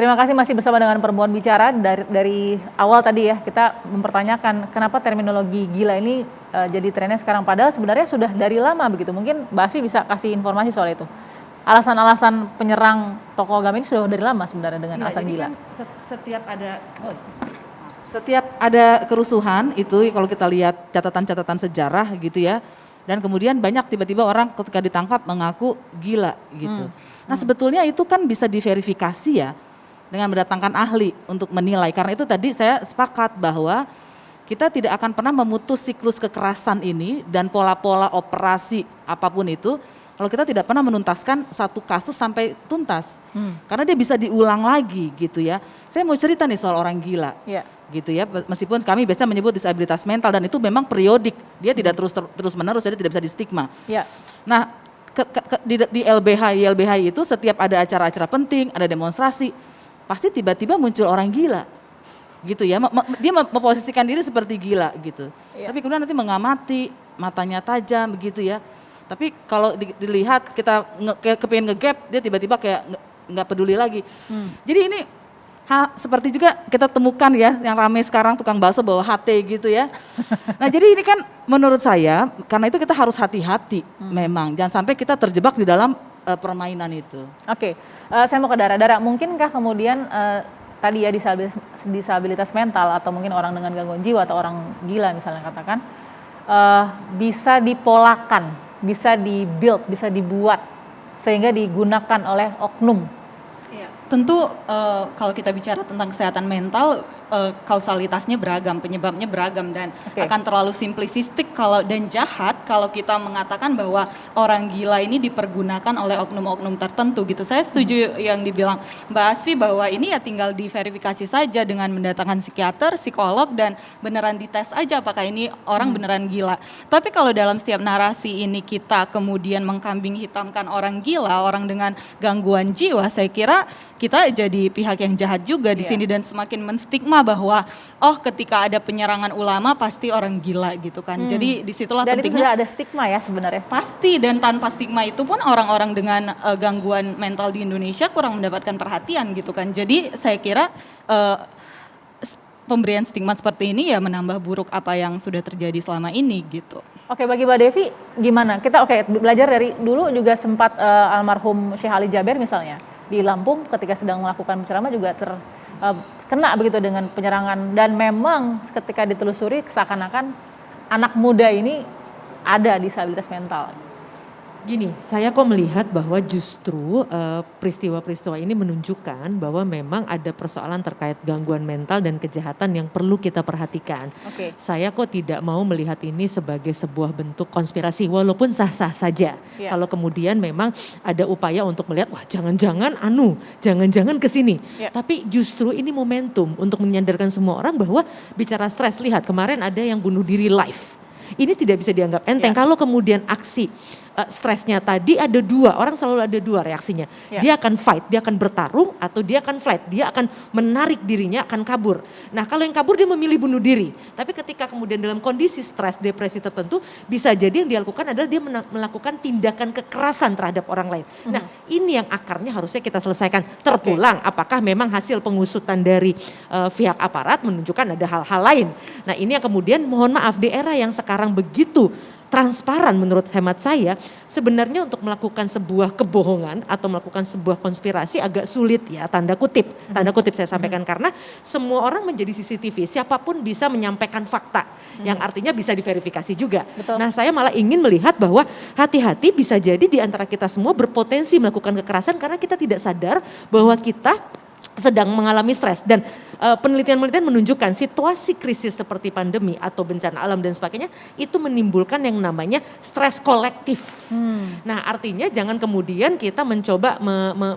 Terima kasih masih bersama dengan Perempuan Bicara. Dari awal tadi ya kita mempertanyakan kenapa terminologi gila ini jadi trennya sekarang. Padahal sebenarnya sudah dari lama begitu. Mungkin Mbak Asfi bisa kasih informasi soal itu. Alasan-alasan penyerang tokoh agama ini sudah dari lama sebenarnya dengan alasan gila. Kan setiap ada kerusuhan itu kalau kita lihat catatan-catatan sejarah gitu ya. Dan kemudian banyak tiba-tiba orang ketika ditangkap mengaku gila gitu. Nah sebetulnya itu kan bisa diverifikasi ya dengan mendatangkan ahli untuk menilai. Karena itu tadi saya sepakat bahwa kita tidak akan pernah memutus siklus kekerasan ini dan pola-pola operasi apapun itu kalau kita tidak pernah menuntaskan satu kasus sampai tuntas. Karena dia bisa diulang lagi gitu ya. Saya mau cerita nih soal orang gila. Gitu ya, meskipun kami biasa menyebut disabilitas mental dan itu memang periodik. Dia tidak terus menerus, jadi tidak bisa distigma. Nah, di LBH itu setiap ada acara-acara penting, ada demonstrasi, pasti tiba-tiba muncul orang gila. Gitu ya, dia memposisikan diri seperti gila gitu. Tapi kemudian nanti mengamati, matanya tajam begitu ya. Tapi kalau dilihat kita kepingin ngegap, dia tiba-tiba kayak nggak peduli lagi. Jadi ini seperti juga kita temukan ya yang ramai sekarang tukang bakso bawa HT gitu ya. Nah jadi ini kan menurut saya karena itu kita harus hati-hati memang. Jangan sampai kita terjebak di dalam permainan itu. Oke, saya mau ke Dara. Mungkinkah kemudian tadi ya disabilitas mental atau mungkin orang dengan gangguan jiwa atau orang gila misalnya katakan bisa dipolakan, bisa dibuild, bisa dibuat sehingga digunakan oleh oknum. Tentu kalau kita bicara tentang kesehatan mental, kausalitasnya beragam, penyebabnya beragam dan akan terlalu simplistik dan jahat kalau kita mengatakan bahwa orang gila ini dipergunakan oleh oknum-oknum tertentu gitu. Saya setuju yang dibilang Mbak Asfi bahwa ini ya tinggal diverifikasi saja dengan mendatangkan psikiater, psikolog dan beneran dites aja apakah ini orang beneran gila. Tapi kalau dalam setiap narasi ini kita kemudian mengkambing hitamkan orang gila, orang dengan gangguan jiwa, saya kira kita jadi pihak yang jahat juga di sini dan semakin menstigma bahwa ketika ada penyerangan ulama pasti orang gila gitu kan. Jadi disitulah dan pentingnya. Dan itu sudah ada stigma ya sebenarnya. Pasti, dan tanpa stigma itu pun orang-orang dengan gangguan mental di Indonesia kurang mendapatkan perhatian gitu kan. Jadi saya kira pemberian stigma seperti ini ya menambah buruk apa yang sudah terjadi selama ini gitu. Oke, bagi Mbak Devi gimana? Kita belajar dari dulu juga sempat almarhum Syekh Ali Jaber misalnya di Lampung ketika sedang melakukan ceramah juga terkena begitu dengan penyerangan dan memang ketika ditelusuri seakan-akan anak muda ini ada disabilitas mental. Gini, saya kok melihat bahwa justru peristiwa-peristiwa ini menunjukkan bahwa memang ada persoalan terkait gangguan mental dan kejahatan yang perlu kita perhatikan. Saya kok tidak mau melihat ini sebagai sebuah bentuk konspirasi, walaupun sah-sah saja. Kalau kemudian memang ada upaya untuk melihat, wah jangan-jangan jangan-jangan ke sini. Tapi justru ini momentum untuk menyadarkan semua orang bahwa bicara stres, lihat kemarin ada yang bunuh diri live. Ini tidak bisa dianggap enteng. Kalau kemudian aksi stresnya tadi ada dua, orang selalu ada dua reaksinya. Dia akan fight, dia akan bertarung atau dia akan flight, dia akan menarik dirinya, akan kabur. Nah kalau yang kabur dia memilih bunuh diri. Tapi ketika kemudian dalam kondisi stres, depresi tertentu bisa jadi yang dilakukan adalah dia melakukan tindakan kekerasan terhadap orang lain. Nah ini yang akarnya harusnya kita selesaikan. Terpulang apakah memang hasil pengusutan dari pihak aparat menunjukkan ada hal-hal lain. Nah ini yang kemudian mohon maaf di era yang sekarang begitu transparan menurut hemat saya sebenarnya untuk melakukan sebuah kebohongan atau melakukan sebuah konspirasi agak sulit ya tanda kutip saya sampaikan karena semua orang menjadi CCTV siapapun bisa menyampaikan fakta yang artinya bisa diverifikasi juga. Nah saya malah ingin melihat bahwa hati-hati bisa jadi di antara kita semua berpotensi melakukan kekerasan karena kita tidak sadar bahwa kita sedang mengalami stres dan penelitian-penelitian menunjukkan situasi krisis seperti pandemi atau bencana alam dan sebagainya itu menimbulkan yang namanya stres kolektif. Nah artinya jangan kemudian kita mencoba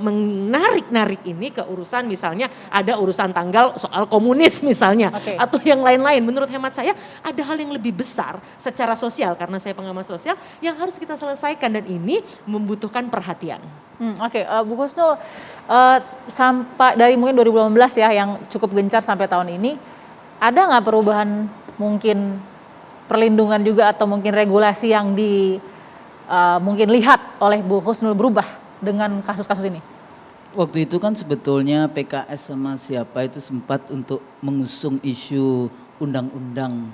menarik-narik ini ke urusan misalnya ada urusan tanggal soal komunis misalnya atau yang lain-lain. Menurut hemat saya ada hal yang lebih besar secara sosial karena saya pengamat sosial yang harus kita selesaikan dan ini membutuhkan perhatian. Bu Kusnul, sampai dari mungkin 2018 ya yang cukup gencar sampai tahun ini, ada nggak perubahan mungkin perlindungan juga atau mungkin regulasi yang mungkin lihat oleh Bu Kusnul berubah dengan kasus-kasus ini? Waktu itu kan sebetulnya PKS sama siapa itu sempat untuk mengusung isu undang-undang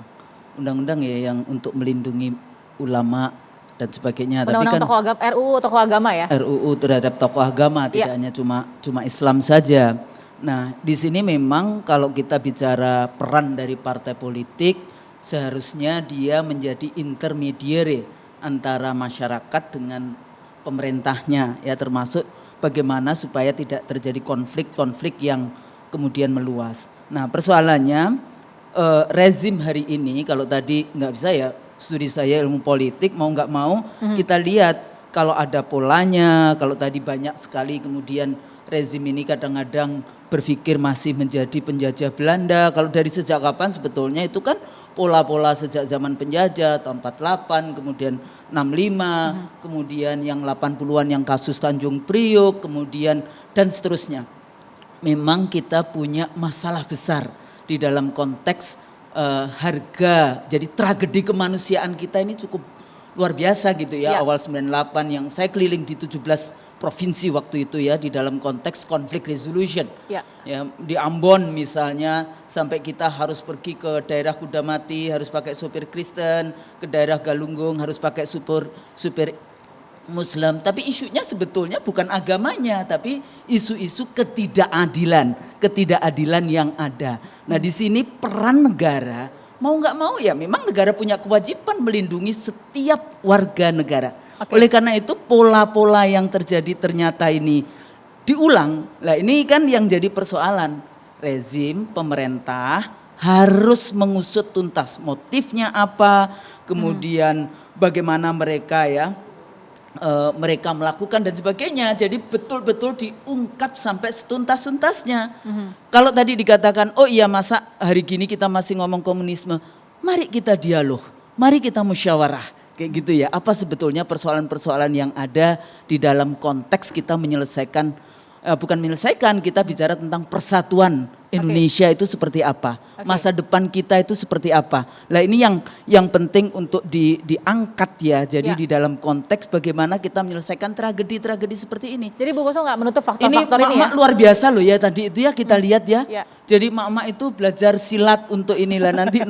ya yang untuk melindungi ulama dan sebagainya. Undang-undang tokoh agama, RUU tokoh agama ya? RUU terhadap tokoh agama, tidak hanya cuma Islam saja. Nah, di sini memang kalau kita bicara peran dari partai politik, seharusnya dia menjadi intermediary antara masyarakat dengan pemerintahnya, ya, termasuk bagaimana supaya tidak terjadi konflik-konflik yang kemudian meluas. Nah, persoalannya rezim hari ini, kalau tadi nggak bisa ya, studi saya ilmu politik, mau nggak mau kita lihat kalau ada polanya, kalau tadi banyak sekali kemudian rezim ini kadang-kadang berpikir masih menjadi penjajah Belanda. Kalau dari sejak kapan sebetulnya itu kan pola-pola sejak zaman penjajah tahun 48, kemudian 65, kemudian yang 80-an yang kasus Tanjung Priok, kemudian dan seterusnya. Memang kita punya masalah besar di dalam konteks harga, jadi tragedi kemanusiaan kita ini cukup luar biasa gitu ya. Awal 98 yang saya keliling di 17 provinsi waktu itu ya, di dalam konteks konflik resolution. Ya, di Ambon misalnya sampai kita harus pergi ke daerah Kudamati harus pakai supir Kristen, ke daerah Galunggung harus pakai supir Muslim. Tapi isunya sebetulnya bukan agamanya, tapi isu-isu ketidakadilan yang ada. Nah, di sini peran negara mau nggak mau ya memang negara punya kewajiban melindungi setiap warga negara. Oleh karena itu pola-pola yang terjadi ternyata ini diulang. Lah ini kan yang jadi persoalan. Rezim pemerintah harus mengusut tuntas motifnya apa, kemudian bagaimana mereka mereka melakukan dan sebagainya. Jadi betul-betul diungkap sampai setuntas-tuntasnya. Kalau tadi dikatakan, oh iya masa hari gini kita masih ngomong komunisme, mari kita dialog, mari kita musyawarah. Kayak gitu ya, apa sebetulnya persoalan-persoalan yang ada di dalam konteks kita menyelesaikan, bukan menyelesaikan, kita bicara tentang persatuan Indonesia itu seperti apa, masa depan kita itu seperti apa. Nah ini yang penting untuk diangkat ya, jadi di dalam konteks bagaimana kita menyelesaikan tragedi-tragedi seperti ini. Jadi Bu Koso nggak menutup faktor-faktor ini ya? Luar biasa loh ya tadi itu ya kita lihat ya. Jadi mak-mak itu belajar silat untuk inilah nanti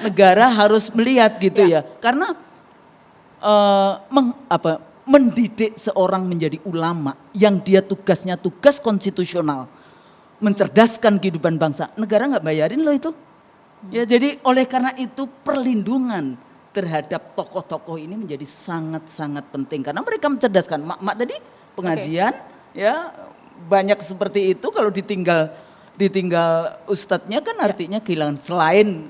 negara harus melihat gitu ya. Karena mendidik seorang menjadi ulama yang dia tugasnya tugas konstitusional, mencerdaskan kehidupan bangsa, negara nggak bayarin loh itu. Ya jadi oleh karena itu perlindungan terhadap tokoh-tokoh ini menjadi sangat-sangat penting karena mereka mencerdaskan. Mak tadi pengajian ya banyak seperti itu, kalau ditinggal ustadznya kan artinya kehilangan, selain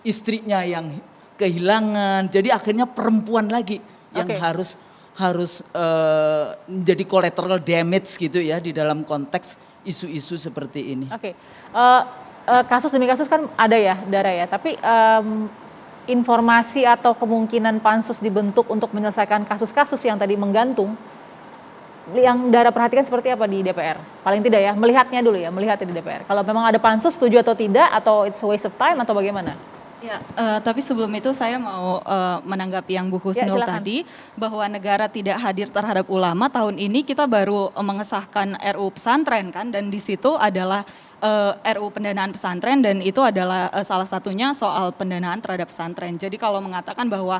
istrinya yang kehilangan, jadi akhirnya perempuan lagi yang harus menjadi collateral damage gitu ya di dalam konteks isu-isu seperti ini. Kasus demi kasus kan ada ya Dara ya, tapi informasi atau kemungkinan pansus dibentuk untuk menyelesaikan kasus-kasus yang tadi menggantung, yang Dara perhatikan seperti apa di DPR? Paling tidak ya, melihatnya dulu ya, melihatnya di DPR. Kalau memang ada pansus, setuju atau tidak, atau it's a waste of time atau bagaimana? Ya, tapi sebelum itu saya mau menanggapi yang Bu Husnul tadi, bahwa negara tidak hadir terhadap ulama. Tahun ini kita baru mengesahkan RUU pesantren kan, dan di situ adalah RUU pendanaan pesantren, dan itu adalah salah satunya soal pendanaan terhadap pesantren. Jadi kalau mengatakan bahwa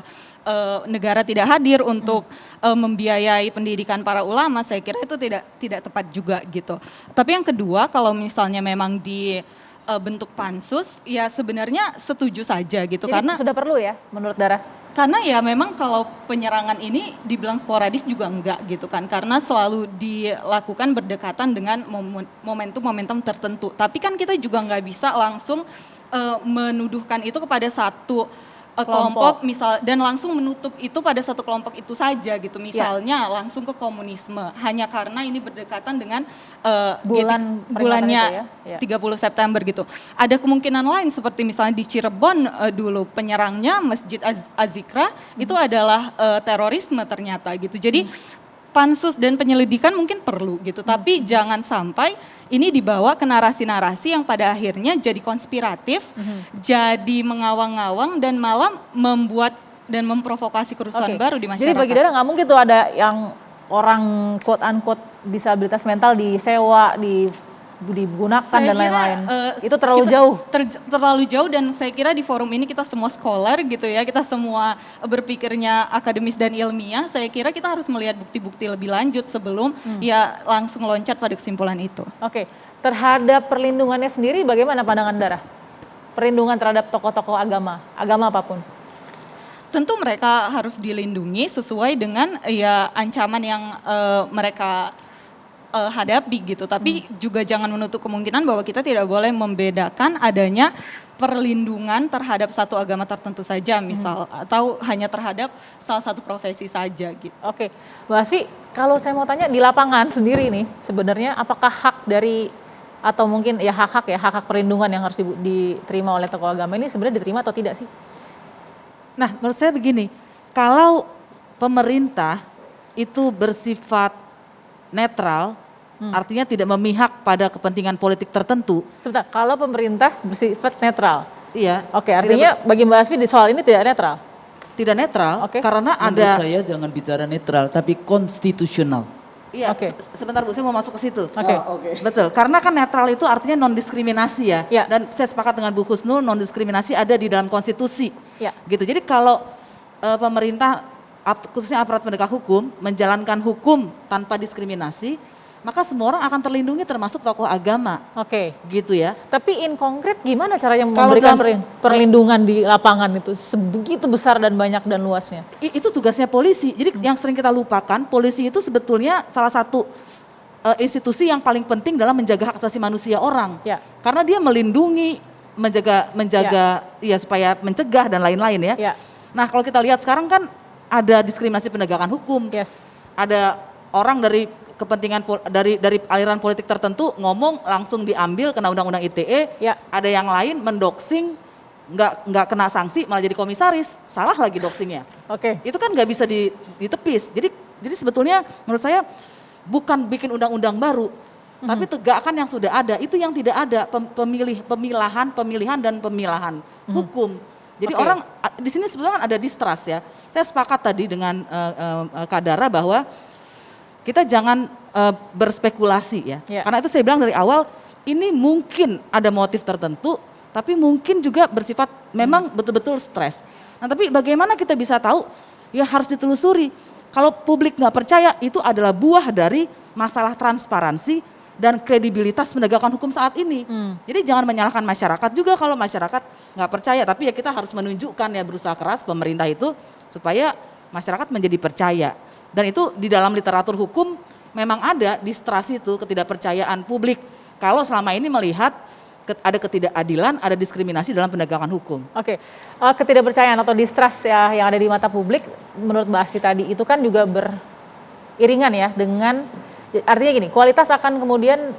negara tidak hadir untuk membiayai pendidikan para ulama, saya kira itu tidak tepat juga gitu. Tapi yang kedua, kalau misalnya memang bentuk pansus, ya sebenarnya setuju saja gitu. Jadi karena sudah perlu ya menurut Dara? Karena ya memang kalau penyerangan ini dibilang sporadis juga enggak gitu kan, karena selalu dilakukan berdekatan dengan momentum-momentum tertentu. Tapi kan kita juga nggak bisa langsung menuduhkan itu kepada satu kelompok misal, dan langsung menutup itu pada satu kelompok itu saja gitu. Misalnya langsung ke komunisme hanya karena ini berdekatan dengan bulannya 30 September gitu. Ada kemungkinan lain seperti misalnya di Cirebon dulu penyerangnya Masjid Az-Zikra itu adalah terorisme ternyata gitu. Jadi pansus dan penyelidikan mungkin perlu gitu, tapi jangan sampai ini dibawa ke narasi-narasi yang pada akhirnya jadi konspiratif, jadi mengawang-awang dan malah membuat dan memprovokasi kerusuhan baru di masyarakat. Jadi bagi Dara nggak mungkin tuh ada yang orang quote unquote disabilitas mental disewa, digunakan Saya dan kira, lain-lain. Itu terlalu kita jauh. Terlalu jauh, dan saya kira di forum ini kita semua scholar gitu ya, kita semua berpikirnya akademis dan ilmiah. Saya kira kita harus melihat bukti-bukti lebih lanjut sebelum ya langsung loncat pada kesimpulan itu. Oke, terhadap perlindungannya sendiri bagaimana pandangan Dara? Perlindungan terhadap tokoh-tokoh agama apapun. Tentu mereka harus dilindungi sesuai dengan ya ancaman yang mereka hadapi gitu. Tapi juga jangan menutup kemungkinan bahwa kita tidak boleh membedakan adanya perlindungan terhadap satu agama tertentu saja misal, atau hanya terhadap salah satu profesi saja gitu. Oke, Mbak Asfi, kalau saya mau tanya di lapangan sendiri nih, sebenarnya apakah hak dari atau mungkin ya hak perlindungan yang harus diterima oleh tokoh agama ini sebenarnya diterima atau tidak sih? Nah, menurut saya begini, kalau pemerintah itu bersifat netral, artinya tidak memihak pada kepentingan politik tertentu. Sebentar, kalau pemerintah bersifat netral. Iya. Oke, artinya bagi Mbak Asfi di soal ini tidak netral. Tidak netral, Oke. karena Menurut ada. saya jangan bicara netral, tapi konstitusional. Iya. Oke. Sebentar Bu, saya mau masuk ke situ. Oke. Betul, karena kan netral itu artinya non diskriminasi ya. Ya. Dan saya sepakat dengan Bu Husnul, non diskriminasi ada di dalam konstitusi. Ya. Gitu. Jadi kalau pemerintah khususnya aparat penegak hukum menjalankan hukum tanpa diskriminasi, maka semua orang akan terlindungi termasuk tokoh agama. Oke. Gitu ya. Tapi in konkret gimana caranya Kalau memberikan dalam- perlindungan di lapangan itu sebegitu besar dan banyak dan luasnya? Itu tugasnya polisi. Jadi yang sering kita lupakan, polisi itu sebetulnya salah satu institusi yang paling penting dalam menjaga hak asasi manusia orang. Ya. Karena dia melindungi, menjaga ya supaya mencegah dan lain-lain ya. Ya. Nah, kalau kita lihat sekarang kan ada diskriminasi penegakan hukum. Yes. Ada orang dari kepentingan dari aliran politik tertentu ngomong langsung diambil kena undang-undang ITE. Ya. Ada yang lain mendoxing nggak kena sanksi malah jadi komisaris, salah lagi doxingnya. Oke. Itu kan nggak bisa ditepis. Jadi sebetulnya menurut saya bukan bikin undang-undang baru, tapi tegakkan yang sudah ada. Itu yang tidak ada pemilihan dan pemilahan hukum. Jadi Oke. orang di sini sebetulnya kan ada distrust ya. Saya sepakat tadi dengan Kak Dara bahwa kita jangan berspekulasi ya. Ya. Karena itu saya bilang dari awal, ini mungkin ada motif tertentu, tapi mungkin juga bersifat memang betul-betul stres. Nah tapi bagaimana kita bisa tahu? Ya harus ditelusuri. Kalau publik nggak percaya, itu adalah buah dari masalah transparansi dan kredibilitas penegakan hukum saat ini. Jadi jangan menyalahkan masyarakat juga kalau masyarakat nggak percaya. Tapi ya kita harus menunjukkan ya berusaha keras pemerintah itu supaya masyarakat menjadi percaya. Dan itu di dalam literatur hukum memang ada distrust itu, ketidakpercayaan publik. Kalau selama ini melihat ada ketidakadilan, ada diskriminasi dalam penegakan hukum. Oke, ketidakpercayaan atau distrust ya yang ada di mata publik, menurut Mbak Asfi tadi itu kan juga beriringan ya dengan, artinya gini, kualitas akan kemudian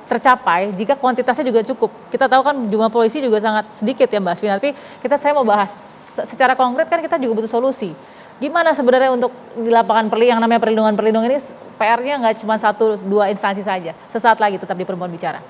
tercapai jika kuantitasnya juga cukup. Kita tahu kan jumlah polisi juga sangat sedikit ya Mbak Asfi, tapi saya mau bahas secara konkret kan kita juga butuh solusi. Gimana sebenarnya untuk di lapangan yang namanya perlindungan ini PR-nya nggak cuma 1-2 instansi saja. Sesaat lagi tetap di Perempuan Bicara.